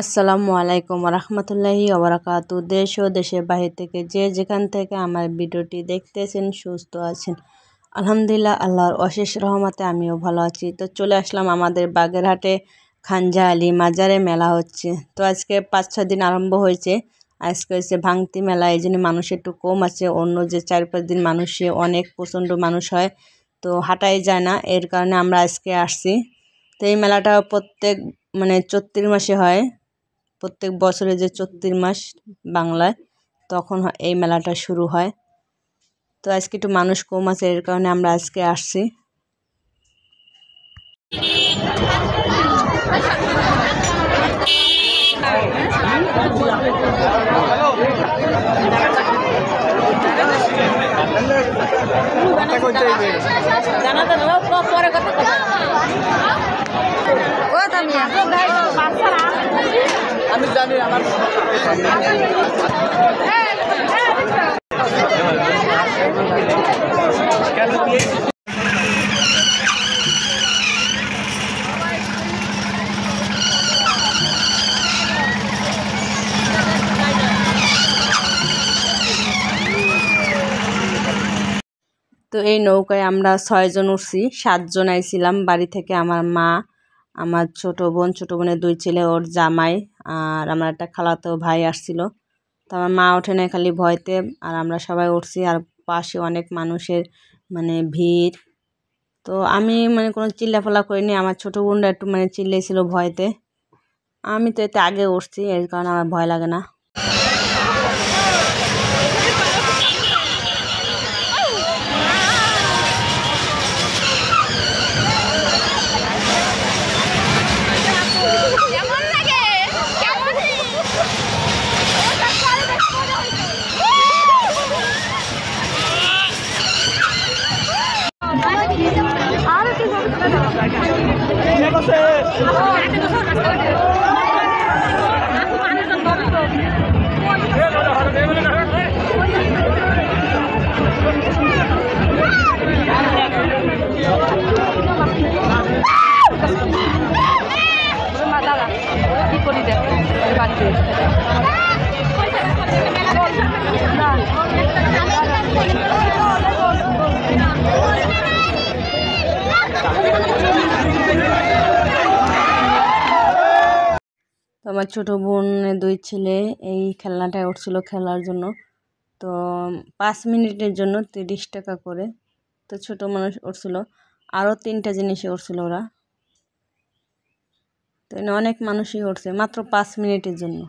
আসসালামু আলাইকুম রহমতুল্লাহি ওবরাকাতু। দেশ ও দেশের বাহির থেকে যে যেখান থেকে আমার ভিডিওটি দেখতেছেন সুস্থ আছেন আলহামদুলিল্লাহ, আল্লাহর অশেষ রহমতে আমিও ভালো আছি। তো চলে আসলাম আমাদের বাগেরহাটে খানজা আলী মাজারে মেলা হচ্ছে। তো আজকে 5-6 দিন আরম্ভ হয়েছে। আজকে হচ্ছে ভাঙতি মেলা, এই জন্য মানুষ একটু কম আছে। অন্য যে 4-5 দিন মানুষে অনেক প্রচণ্ড মানুষ হয়, তো হাঁটাই যায় না, এর কারণে আমরা আজকে আসছি। তো এই মেলাটা প্রত্যেক চৈত্র মাসে হয়। প্রত্যেক বছরে যে চৈত্র মাস বাংলায়, তখন এই মেলাটা শুরু হয়। তো আজকে একটু মানুষ কম আছে, এর কারণে আমরা আজকে আসছি। আমি জানি আমার তো এই নৌকায় আমরা 6 জন উঠছি, 7 জন আইছিলাম বাড়ি থেকে। আমার মা, আমার ছোট বোনের 2 ছেলে, ওর জামাই, আর আমার একটা খালাতো ভাই আসছিল। তো আমার মা ওঠে না খালি ভয়তে, আর আমরা সবাই উঠছি। আর পাশে অনেক মানুষের ভিড়। তো আমি কোনো চিল্লাফাল্লা করিনি, আমার ছোটো বোনরা একটু চিল্লেছিল ভয়তে। আমি তো এতে আগে উঠছি, এর কারণে আমার ভয় লাগে না। তো আমার ছোটো বোনের 2 ছেলে এই খেলনাটায় উঠছিল খেলার জন্য। তো 5 মিনিটের জন্য 30 টাকা করে। তো ছোটো মানুষ উঠছিল, আরও 3টা জিনিসে উঠছিল ওরা। তো অনেক মানুষই উঠছে মাত্র 5 মিনিটের জন্য।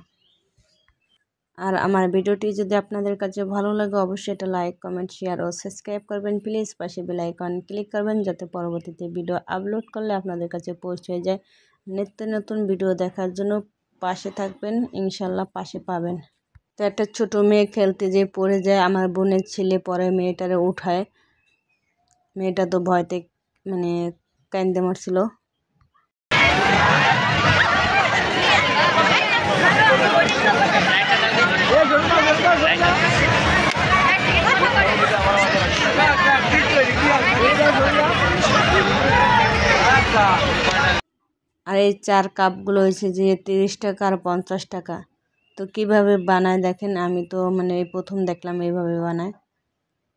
আর আমার ভিডিওটি যদি আপনাদের কাছে ভালো লাগে, অবশ্যই এটা লাইক, কমেন্ট, শেয়ার ও সাবস্ক্রাইব করবেন প্লিজ। পাশে বেল আইকন ক্লিক করবেন, যাতে পরবর্তীতে ভিডিও আপলোড করলে আপনাদের কাছে পৌঁছে যায়। নিত্য নতুন ভিডিও দেখার জন্য পাশে থাকবেন, ইনশাল্লাহ পাশে পাবেন। তো একটা ছোটো মেয়ে খেলতে যেয়ে পড়ে যায়, আমার বোনের ছেলে পরে মেয়েটারে উঠায়। মেয়েটা তো ভয়তে কান্দে মারছিল। আর এই 4 কাপগুলো হয়েছে যে 30 টাকা আর 50 টাকা। তো কিভাবে বানায় দেখেন, আমি তো এই প্রথম দেখলাম এইভাবে বানায়।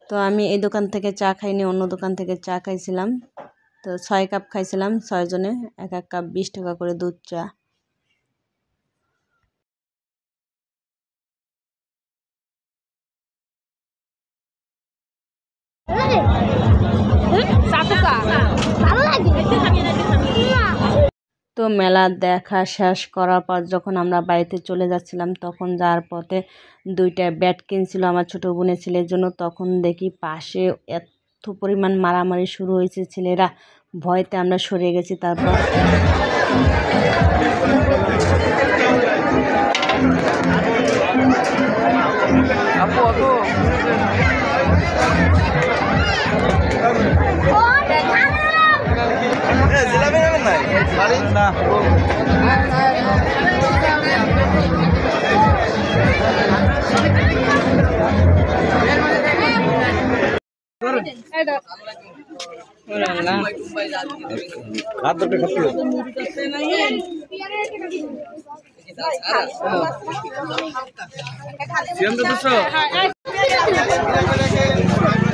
তো আমি এই দোকান থেকে চা খাইনি, অন্য দোকান থেকে চা খাইছিলাম। তো 6 কাপ খাইছিলাম, 6 জনে, 1 কাপ 20 টাকা করে দুধ চা। তো মেলা দেখা শেষ করার পর যখন আমরা বাড়িতে চলে যাচ্ছিলাম, তখন যাওয়ার পথে 2টা ব্যাট কিনছিল আমার ছোটো বোনের ছেলের জন্য। তখন দেখি পাশে এত পরিমাণ মারামারি শুরু হয়েছে, ছেলেরা ভয়তে আমরা সরে গেছি। তারপর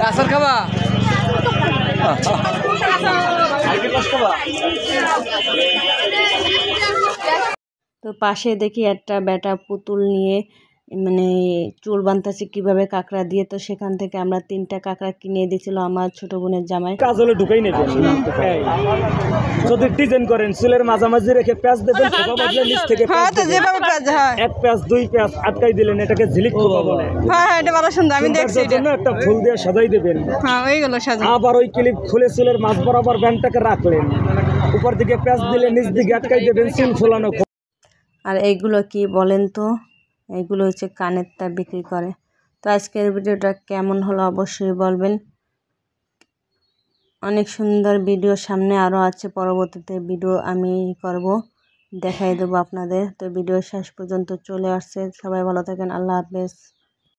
আসার খাবা তো পাশে দেখি একটা বেটা পুতুল নিয়ে মানে চুল বানতেছে কিভাবে কাঁকড়া দিয়ে। তো সেখান থেকে আমরা 3টা কাঁকড়া কিনে দিয়েছিল আমার ছোট বোনের জামাই। কাজ হলে ঢুকাই নেবেন, যদি ডিজাইন করেন চুলের মাঝামাঝি রেখে প্যাঁচ দেবেন, খোপা বদলে নিচ থেকে এক প্যাঁচ 2 প্যাঁচ আটকাই দিলেন, এটাকে ঝিলিক খোপা বলে। জন্য একটা ফুল দিয়ে সাজাই দেবেন, আবার ওই ক্লিপ খুলে চুলের মাঝ বরাবর ব্যান্ডটাকে রাখলেন, উপর দিকে প্যাঁচ দিলে নিচ দিকে আটকাই দেবেন চুল ফোলানো। আর এইগুলো কি বলেন তো, এইগুলো হচ্ছে কানের তার বিক্রি করে। তো আজকের ভিডিওটা কেমন হলো অবশ্যই বলবেন। অনেক সুন্দর ভিডিও সামনে আরও আছে, পরবর্তীতে ভিডিও আমি করব, দেখাই দেবো আপনাদের। তো ভিডিও শেষ পর্যন্ত চলে আসছে, সবাই ভালো থাকেন, আল্লাহ হাফেজ।